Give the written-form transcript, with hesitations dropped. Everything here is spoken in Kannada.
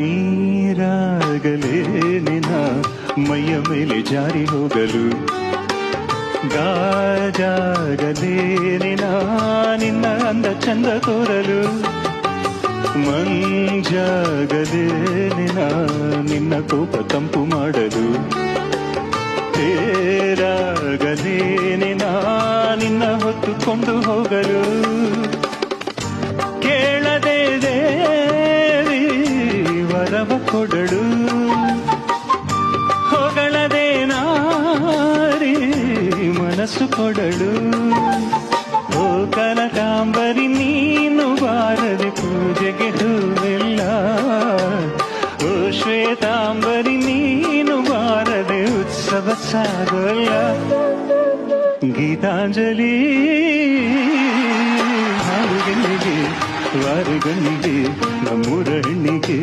ನೀರಾಗಲೇ ನಿನ್ನ ಮೈಯ ಮೇಲೆ ಜಾರಿ ಹೋಗಲು ಗಾಜಾಗಲೇ ನಿನ್ನ ಅಂದ ಚಂದ ತೋರಲು ಮಂಜಾಗಲೇ ನಿನ್ನ ಕೋಪ ತಂಪು ಮಾಡಲು ತೇರಾಗಲೇ ನಿನ್ನ ಹೊತ್ತುಕೊಂಡು ಹೋಗಲು ಕೇಳದೆ ದೇವಿ ವರವ ಕೊಡಳು ಹೊಗಳದೆ ನಾರಿ ಮನಸ್ಸು ಕೊಡಳು ಓ ಕನಕಾಂಬರಿ ನೀನು ಬಾರದೆ ಪೂಜೆಗೆ ಹೂವಿಲ್ಲ ಓ ಶ್ವೇತಾಂಬರಿ ನೀನು ಬಾರದೆ ಉತ್ಸವ ಸಾಗಲ್ಲ ಗೀತಾಂಜಲಿ ಹಾಡುಗಣ್ಣಿಗೆ ವಾರಗಣ್ಣಿಗೆ ನಮ್ಮೂರ ಹೆಣ್ಣಿಗೆ